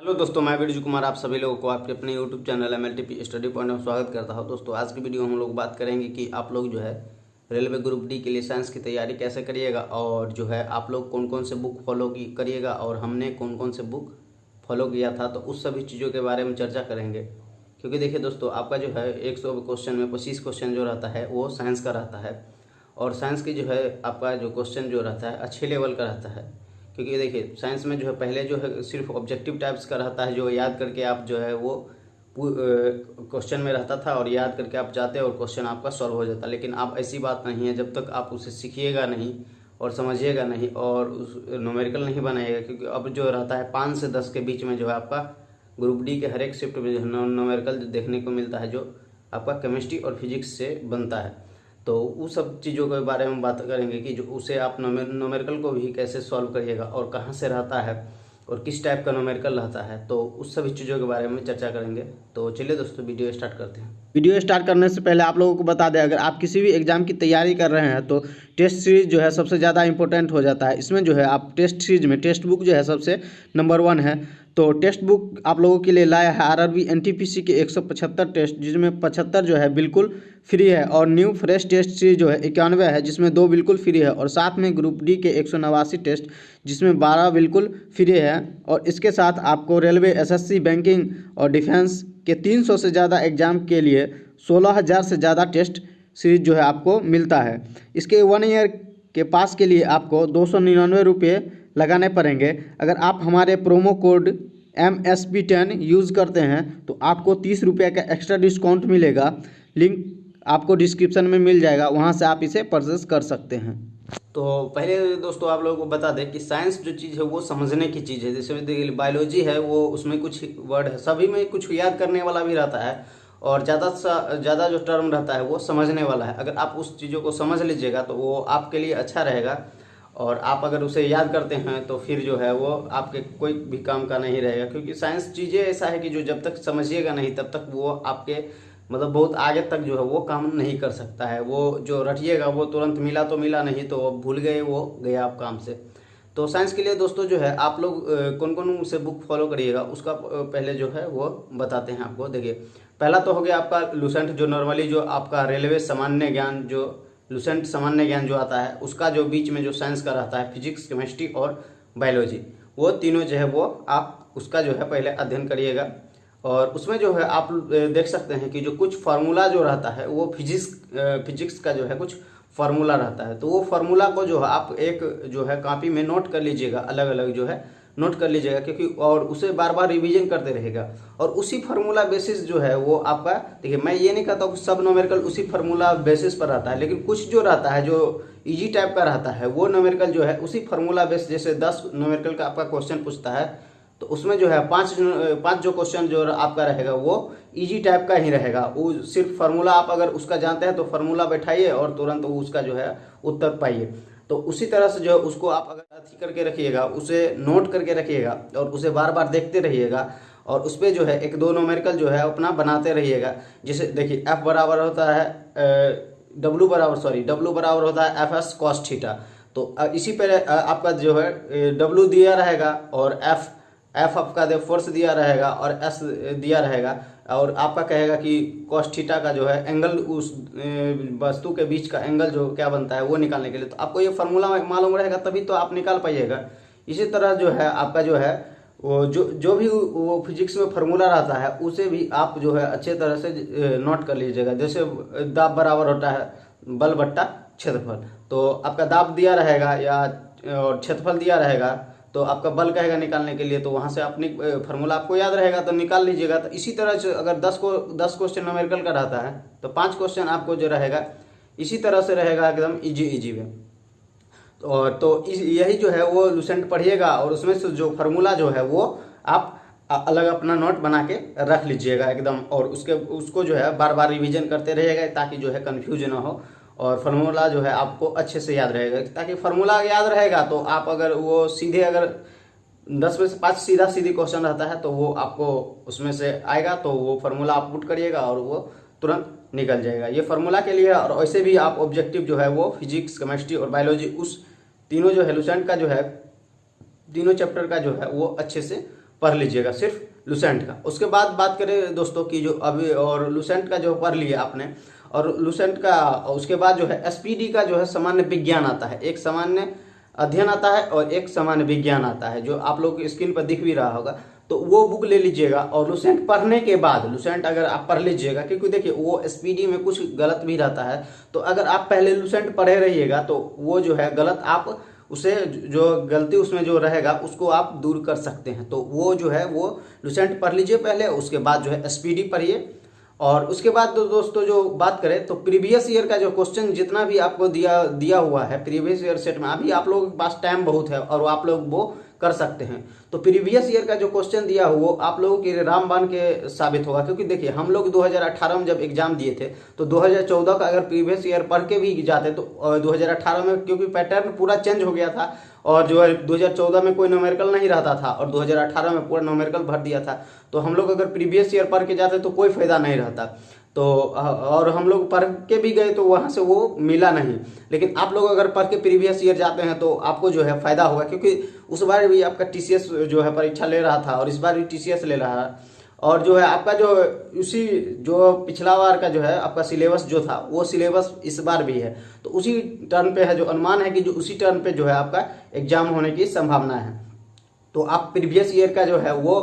Hello दोस्तों, मैं वीरजू कुमार आप सभी लोगों को आपके अपने YouTube channel MLTP study point में स्वागत करता हूं। दोस्तों आज की वीडियो हम लोग बात करेंगे कि आप लोग जो है रेलवे ग्रुप डी के लिए साइंस की तैयारी कैसे करिएगा और जो है आप लोग कौन कौन से बुक फॉलो करिएगा और हमने कौन कौन से बुक फॉलो किया था, तो उस सभी चीज़ों के बारे में चर्चा करेंगे। क्योंकि देखिए दोस्तों, आपका जो है 100 क्वेश्चन में 25 क्वेश्चन जो रहता है वो साइंस का रहता है और साइंस की जो है आपका जो क्वेश्चन जो रहता है अच्छे लेवल का रहता है। क्योंकि देखिए साइंस में जो है पहले जो है सिर्फ ऑब्जेक्टिव टाइप्स का रहता है, जो याद करके आप जो है वो क्वेश्चन में रहता था और याद करके आप जाते और क्वेश्चन आपका सॉल्व हो जाता। लेकिन अब ऐसी बात नहीं है, जब तक आप उसे सीखिएगा नहीं और समझिएगा नहीं और उस न्यूमेरिकल नहीं बनाइएगा। क्योंकि अब जो रहता है 5 से 10 के बीच में जो है आपका ग्रुप डी के हर एक शिफ्ट में जो है न्यूमेरिकल देखने को मिलता है, जो आपका केमिस्ट्री और फिजिक्स से बनता है। तो उस सब चीज़ों के बारे में बात करेंगे कि जो उसे आप न्यूमेरिकल को भी कैसे सॉल्व करिएगा और कहाँ से रहता है और किस टाइप का न्यूमेरिकल रहता है, तो उस सभी चीज़ों के बारे में चर्चा करेंगे। तो चलिए दोस्तों वीडियो स्टार्ट करते हैं। वीडियो स्टार्ट करने से पहले आप लोगों को बता दें, अगर आप किसी भी एग्जाम की तैयारी कर रहे हैं तो टेस्ट सीरीज जो है सबसे ज़्यादा इंपॉर्टेंट हो जाता है। इसमें जो है आप टेस्ट सीरीज में टेक्स्ट बुक जो है सबसे नंबर 1 है। तो टेक्स्ट बुक आप लोगों के लिए लाया है RRB NTPC के 175 टेस्ट, जिसमें 75 जो है बिल्कुल फ्री है और न्यू फ्रेश टेस्ट सीरीज जो है 91 है, जिसमें 2 बिल्कुल फ्री है और साथ में ग्रुप डी के 189 टेस्ट, जिसमें 12 बिल्कुल फ्री है। और इसके साथ आपको रेलवे, SSC, बैंकिंग और डिफेंस के 300 से ज़्यादा एग्जाम के लिए 16,000 से ज़्यादा टेस्ट सीरीज जो है आपको मिलता है। इसके 1 ईयर के पास के लिए आपको 299 रुपये लगाने पड़ेंगे। अगर आप हमारे प्रोमो कोड MSP10 यूज़ करते हैं तो आपको 30 रुपये का एक्स्ट्रा डिस्काउंट मिलेगा। लिंक आपको डिस्क्रिप्शन में मिल जाएगा, वहाँ से आप इसे परचेस कर सकते हैं। तो पहले दोस्तों आप लोगों को बता दें कि साइंस जो चीज़ है वो समझने की चीज़ है। जैसे बायोलॉजी है वो उसमें कुछ वर्ड है, सभी में कुछ याद करने वाला भी रहता है और ज़्यादा जो टर्म रहता है वो समझने वाला है। अगर आप उस चीज़ों को समझ लीजिएगा तो वो आपके लिए अच्छा रहेगा और आप अगर उसे याद करते हैं तो फिर जो है वो आपके कोई भी काम का नहीं रहेगा। क्योंकि साइंस चीज़ें ऐसा है कि जो जब तक समझिएगा नहीं तब तक वो आपके मतलब बहुत आगे तक जो है वो काम नहीं कर सकता है। वो जो रटिएगा वो तुरंत मिला तो मिला, नहीं तो भूल गए वो गया आप काम से। तो साइंस के लिए दोस्तों जो है आप लोग कौन कौन से बुक फॉलो करिएगा उसका पहले जो है वो बताते हैं आपको। देखिए पहला तो हो गया आपका लुसेंट, जो नॉर्मली जो आपका रेलवे सामान्य ज्ञान, जो लुसेंट सामान्य ज्ञान जो आता है उसका जो बीच में जो साइंस का रहता है, फिजिक्स, केमिस्ट्री और बायोलॉजी, वो तीनों जो है वो आप उसका जो है पहले अध्ययन करिएगा। और उसमें जो है आप देख सकते हैं कि जो कुछ फार्मूला जो रहता है वो फिजिक्स का जो है कुछ फार्मूला रहता है। तो वो फार्मूला को जो है आप एक जो है कॉपी में नोट कर लीजिएगा, अलग अलग जो है नोट कर लीजिएगा, क्योंकि और उसे बार बार रिवीजन करते रहेगा। और उसी फार्मूला बेसिस जो है वो आपका, देखिए मैं ये नहीं कहता हूँ सब न्यूमेरिकल उसी फार्मूला बेसिस पर रहता है, लेकिन कुछ जो रहता है जो इजी टाइप का रहता है वो न्यूमेरिकल जो है उसी फार्मूला बेस, जैसे 10 न्यूमेरिकल का आपका क्वेश्चन पूछता है तो उसमें जो है पाँच जो क्वेश्चन जो आपका रहेगा वो इजी टाइप का ही रहेगा। वो सिर्फ फार्मूला आप अगर उसका जानते हैं तो फार्मूला बैठाइए और तुरंत उसका जो है उत्तर पाइए। तो उसी तरह से जो है उसको आप अगर अथी करके रखिएगा, उसे नोट करके रखिएगा और उसे बार बार देखते रहिएगा और उस पर जो है 1-2 न्यूमेरिकल जो है अपना बनाते रहिएगा। जैसे देखिए W बराबर होता है FS cos थीटा। तो इसी पर आपका जो है W दिया रहेगा और F आपका फोर्स दिया रहेगा और S दिया रहेगा और आपका कहेगा कि cos थीटा का जो है एंगल, उस वस्तु के बीच का एंगल जो क्या बनता है वो निकालने के लिए। तो आपको ये फार्मूला मालूम रहेगा तभी तो आप निकाल पाइएगा। इसी तरह जो है आपका जो है वो जो भी वो फिजिक्स में फार्मूला रहता है उसे भी आप जो है अच्छे तरह से नोट कर लीजिएगा। जैसे दाब बराबर होता है बल बट्टा क्षेत्रफल, तो आपका दाब दिया रहेगा या और क्षेत्रफल दिया रहेगा तो आपका बल कहेगा निकालने के लिए, तो वहाँ से अपनी फार्मूला आपको याद रहेगा तो निकाल लीजिएगा। तो इसी तरह से अगर 10 क्वेश्चन न्यूमेरिकल का रहता है तो 5 क्वेश्चन आपको जो रहेगा इसी तरह से रहेगा एकदम इजी में। तो यही जो है वो लुसेंट पढ़िएगा और उसमें से जो फार्मूला जो है वो आप अलग अपना नोट बना के रख लीजिएगा एकदम, और उसको जो है बार बार रिवीजन करते रहिएगा ताकि जो है कन्फ्यूज ना हो और फार्मूला जो है आपको अच्छे से याद रहेगा। ताकि फार्मूला याद रहेगा तो आप अगर वो सीधे अगर 10 में से 5 सीधी क्वेश्चन रहता है तो वो आपको उसमें से आएगा, तो वो फार्मूला आप पुट करिएगा और वो तुरंत निकल जाएगा। ये फार्मूला के लिए। और वैसे भी आप ऑब्जेक्टिव जो है वो फिजिक्स, केमिस्ट्री और बायोलॉजी, उस तीनों जो है लुसेंट का जो है तीनों चैप्टर का जो है वो अच्छे से पढ़ लीजिएगा सिर्फ लुसेंट का। उसके बाद बात करें दोस्तों कि जो अभी और लुसेंट का जो पढ़ लिया आपने, और लुसेंट का उसके बाद जो है एसपीडी का जो है सामान्य विज्ञान आता है, एक सामान्य अध्ययन आता है और एक सामान्य विज्ञान आता है, जो आप लोग की स्क्रीन पर दिख भी रहा होगा। तो वो बुक ले लीजिएगा और लुसेंट पढ़ने के बाद, लुसेंट अगर आप पढ़ लीजिएगा, क्योंकि देखिए वो एसपीडी में कुछ गलत भी रहता है, तो अगर आप पहले लुसेंट पढ़े रहिएगा तो वो जो है गलत, आप उसे जो गलती उसमें जो रहेगा उसको आप दूर कर सकते हैं। तो वो जो है वो लुसेंट पढ़ लीजिए पहले, उसके बाद जो है एसपीडी पढ़िए। और उसके बाद दोस्तों जो बात करें तो प्रीवियस ईयर का जो क्वेश्चन जितना भी आपको दिया हुआ है प्रीवियस ईयर सेट में, अभी आप लोगों के पास टाइम बहुत है और आप लोग वो कर सकते हैं। तो प्रीवियस ईयर का जो क्वेश्चन दिया हो वो आप लोगों के रामबाण के साबित होगा, क्योंकि देखिए हम लोग 2018 में जब एग्जाम दिए थे तो 2014 का अगर प्रीवियस ईयर पढ़ के भी जाते तो 2018 में, क्योंकि पैटर्न पूरा चेंज हो गया था और जो है 2014 में कोई न्यूमेरिकल नहीं रहता था और 2018 में पूरा न्यूमेरिकल भर दिया था, तो हम लोग अगर प्रीवियस ईयर पढ़ के जाते तो कोई फायदा नहीं रहता। तो और हम लोग पढ़ के भी गए तो वहाँ से वो मिला नहीं, लेकिन आप लोग अगर पढ़ के प्रीवियस ईयर जाते हैं तो आपको जो है फायदा होगा, क्योंकि उस बार भी आपका टीसीएस जो है परीक्षा ले रहा था और इस बार भी टीसीएस ले रहा है, और जो है आपका जो उसी जो पिछला बार का जो है आपका सिलेबस जो था वो सिलेबस इस बार भी है, तो उसी टर्न पे है, जो अनुमान है कि जो उसी टर्न पे जो है आपका एग्जाम होने की संभावना है। तो आप प्रीवियस ईयर का जो है वो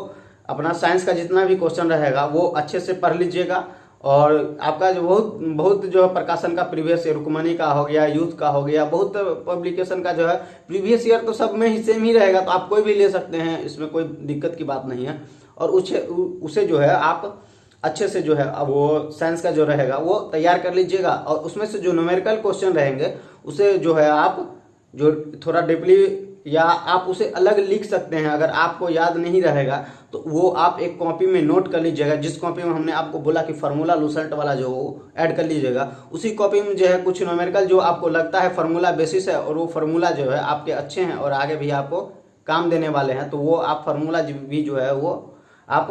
अपना साइंस का जितना भी क्वेश्चन रहेगा वो अच्छे से पढ़ लीजिएगा, और आपका जो बहुत जो है प्रकाशन का प्रीवियस ईयर, रुक्मणी का हो गया, यूथ का हो गया, बहुत पब्लिकेशन का जो है प्रीवियस ईयर तो सब में ही सेम ही रहेगा, तो आप कोई भी ले सकते हैं, इसमें कोई दिक्कत की बात नहीं है। और उसे जो है आप अच्छे से जो है अब वो साइंस का जो रहेगा वो तैयार कर लीजिएगा, और उसमें से जो न्यूमेरिकल क्वेश्चन रहेंगे उसे जो है आप जो थोड़ा डीपली या आप उसे अलग लिख सकते हैं, अगर आपको याद नहीं रहेगा तो वो आप एक कॉपी में नोट कर लीजिएगा, जिस कॉपी में हमने आपको बोला कि फार्मूला लुसेंट वाला जो ऐड कर लीजिएगा, उसी कॉपी में जो है कुछ न्यूमेरिकल जो आपको लगता है फार्मूला बेसिस है और वो फार्मूला जो है आपके अच्छे हैं और आगे भी आपको काम देने वाले हैं, तो वो आप फार्मूला भी जो है वो आप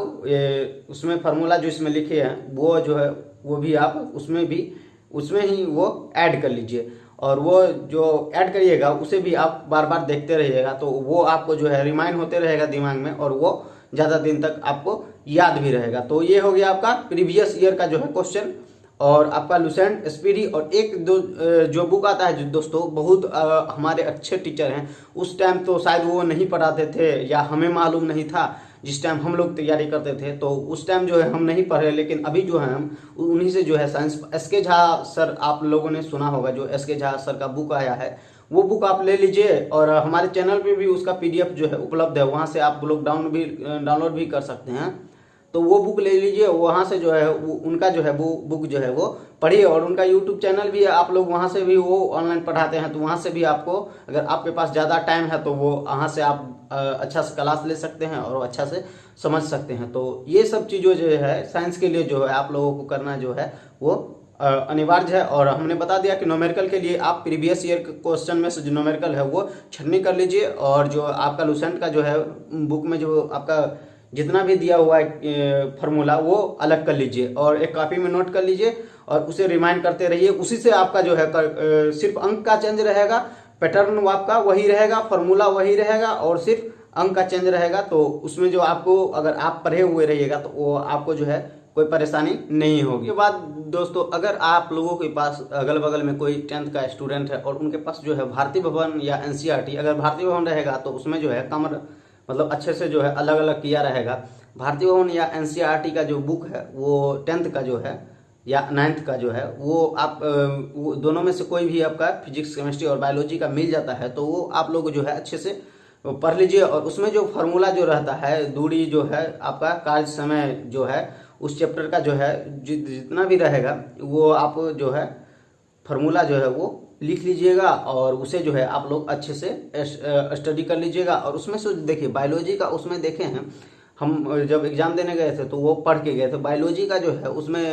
उसमें फार्मूला जो इसमें लिखे हैं वो जो है वो भी आप उसमें ही वो ऐड कर लीजिए, और वो जो ऐड करिएगा उसे भी आप बार बार देखते रहिएगा, तो वो आपको जो है रिमाइंड होते रहेगा दिमाग में और वो ज़्यादा दिन तक आपको याद भी रहेगा। तो ये हो गया आपका प्रीवियस ईयर का जो है क्वेश्चन और आपका लुसेंट, एसपीडी। और एक दो जो बुक आता है जो दोस्तों बहुत हमारे अच्छे टीचर हैं, उस टाइम तो शायद वो नहीं पढ़ाते थे या हमें मालूम नहीं था, जिस टाइम हम लोग तैयारी करते थे तो उस टाइम जो है हम नहीं पढ़े, लेकिन अभी जो है हम उन्हीं से जो है साइंस, एसके झा सर आप लोगों ने सुना होगा, जो एसके झा सर का बुक आया है वो बुक आप ले लीजिए, और हमारे चैनल पे भी उसका पीडीएफ जो है उपलब्ध है, वहाँ से आप लोग डाउनलोड भी कर सकते हैं। तो वो बुक ले लीजिए, वहाँ से जो है उनका जो है वो बुक जो है वो पढ़िए, और उनका यूट्यूब चैनल भी है, आप लोग वहाँ से भी वो ऑनलाइन पढ़ाते हैं, तो वहाँ से भी आपको अगर आपके पास ज़्यादा टाइम है तो वो वहाँ से आप अच्छा से क्लास ले सकते हैं और अच्छा से समझ सकते हैं। तो ये सब चीज़ों जो है साइंस के लिए जो है आप लोगों को करना जो है वो अनिवार्य है। और हमने बता दिया कि न्यूमेरिकल के लिए आप प्रीवियस ईयर क्वेश्चन में से जो न्यूमेरिकल है वो छटनी कर लीजिए, और जो आपका लुसेंट का जो है बुक में जो आपका जितना भी दिया हुआ है फार्मूला वो अलग कर लीजिए और एक कॉपी में नोट कर लीजिए और उसे रिमाइंड करते रहिए, उसी से आपका जो है सिर्फ अंक का चेंज रहेगा, पैटर्न आपका वही रहेगा, फार्मूला वही रहेगा और सिर्फ अंक का चेंज रहेगा। तो उसमें जो आपको अगर आप पढ़े हुए रहिएगा तो वो आपको जो है कोई परेशानी नहीं होगी। उसके बाद दोस्तों अगर आप लोगों के पास अगल बगल में कोई 10th का स्टूडेंट है और उनके पास जो है भारतीय भवन या एनसीईआरटी, अगर भारतीय भवन रहेगा तो उसमें जो है कम मतलब अच्छे से जो है अलग अलग किया रहेगा। भारतीय भवन या एनसीईआरटी का जो बुक है वो 10th का जो है या 9th का जो है वो आप वो दोनों में से कोई भी आपका फिजिक्स, केमिस्ट्री और बायोलॉजी का मिल जाता है, तो वो आप लोग जो है अच्छे से पढ़ लीजिए। और उसमें जो फार्मूला जो रहता है, दूरी जो है, आपका कार्य समय जो है, उस चैप्टर का जो है जितना भी रहेगा वो आप जो है फार्मूला जो है वो लिख लीजिएगा और उसे जो है आप लोग अच्छे से स्टडी कर लीजिएगा। और उसमें से देखिए बायोलॉजी का उसमें देखे हैं हम जब एग्जाम देने गए थे तो वो पढ़ के गए थे। बायोलॉजी का जो है उसमें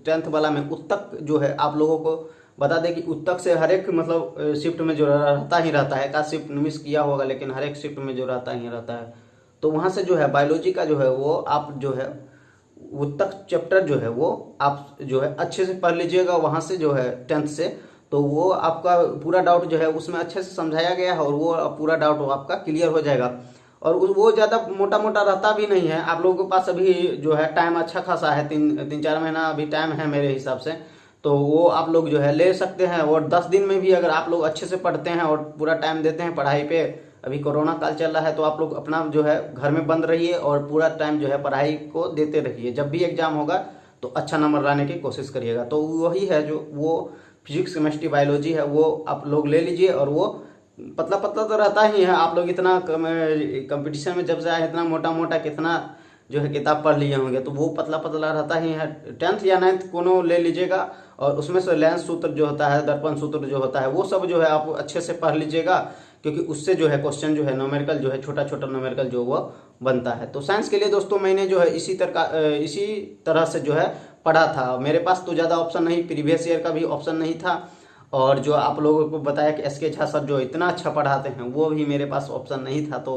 10th वाला में उत्तक जो है आप लोगों को बता दें कि उत्तक से हर एक मतलब शिफ्ट में जो रहता ही रहता है, का शिफ्ट मिस किया होगा लेकिन हर एक शिफ्ट में जो रहता ही रहता है, तो वहाँ से जो है बायोलॉजी का जो है वो आप जो है उत्तक चैप्टर जो है वो आप जो है अच्छे से पढ़ लीजिएगा वहाँ से जो है 10th से, तो वो आपका पूरा डाउट जो है उसमें अच्छे से समझाया गया है और वो पूरा डाउट आपका क्लियर हो जाएगा। और वो ज़्यादा मोटा मोटा रहता भी नहीं है। आप लोगों के पास अभी जो है टाइम अच्छा खासा है, तीन चार महीना अभी टाइम है मेरे हिसाब से, तो वो आप लोग जो है ले सकते हैं। और 10 दिन में भी अगर आप लोग अच्छे से पढ़ते हैं और पूरा टाइम देते हैं पढ़ाई पे, अभी कोरोना काल चल रहा है तो आप लोग अपना जो है घर में बंद रहिए और पूरा टाइम जो है पढ़ाई को देते रहिए। जब भी एग्जाम होगा तो अच्छा नंबर लाने की कोशिश करिएगा। तो वही है जो वो फिजिक्स केमिस्ट्री बायोलॉजी है वो आप लोग ले लीजिए। और वो पतला पतला तो रहता ही है, आप लोग इतना कंपटीशन में जब से आए इतना मोटा मोटा कितना जो है किताब पढ़ लिए होंगे, तो वो पतला पतला रहता ही है। 10th या 9th कोनो ले लीजिएगा और उसमें से लेंस सूत्र जो होता है, दर्पण सूत्र जो होता है, वो सब जो है आप अच्छे से पढ़ लीजिएगा, क्योंकि उससे जो है क्वेश्चन जो है न्यूमेरिकल जो है छोटा छोटा न्यूमेरिकल जो वो बनता है। तो साइंस के लिए दोस्तों मैंने जो है इसी तरह से जो है पढ़ा था। मेरे पास तो ज़्यादा ऑप्शन नहीं, प्रीवियस ईयर का भी ऑप्शन नहीं था, और जो आप लोगों को बताया कि एस के झा सर जो इतना अच्छा पढ़ाते हैं वो भी मेरे पास ऑप्शन नहीं था। तो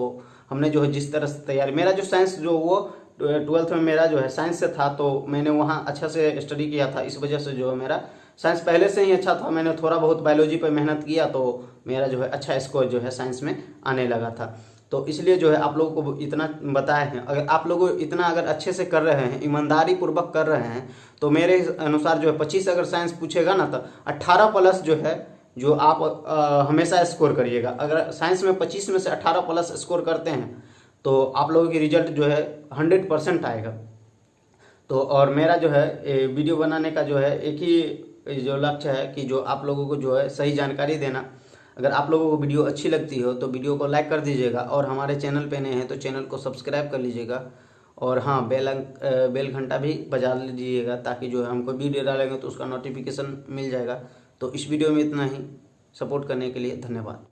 हमने जो है जिस तरह से तैयारी, मेरा जो साइंस जो वो 12th में मेरा जो है साइंस से था, तो मैंने वहाँ अच्छा से स्टडी किया था। इस वजह से जो है मेरा साइंस पहले से ही अच्छा था। मैंने थोड़ा बहुत बायोलॉजी पर मेहनत किया तो मेरा जो है अच्छा स्कोर जो है साइंस में आने लगा था। तो इसलिए जो है आप लोगों को इतना बताए हैं। अगर आप लोग इतना अगर अच्छे से कर रहे हैं, ईमानदारी पूर्वक कर रहे हैं, तो मेरे अनुसार जो है 25 अगर साइंस पूछेगा ना तो 18 प्लस जो है जो आप हमेशा स्कोर करिएगा। अगर साइंस में 25 में से 18 प्लस स्कोर करते हैं तो आप लोगों की रिजल्ट जो है 100% आएगा। तो और मेरा जो है वीडियो बनाने का जो है एक ही जो लक्ष्य है कि जो आप लोगों को जो है सही जानकारी देना। अगर आप लोगों को वीडियो अच्छी लगती हो तो वीडियो को लाइक कर दीजिएगा, और हमारे चैनल पे नए हैं तो चैनल को सब्सक्राइब कर लीजिएगा, और हाँ बेल घंटा भी बजा लीजिएगा, ताकि जो है हमको वीडियो डालेंगे तो उसका नोटिफिकेशन मिल जाएगा। तो इस वीडियो में इतना ही। सपोर्ट करने के लिए धन्यवाद।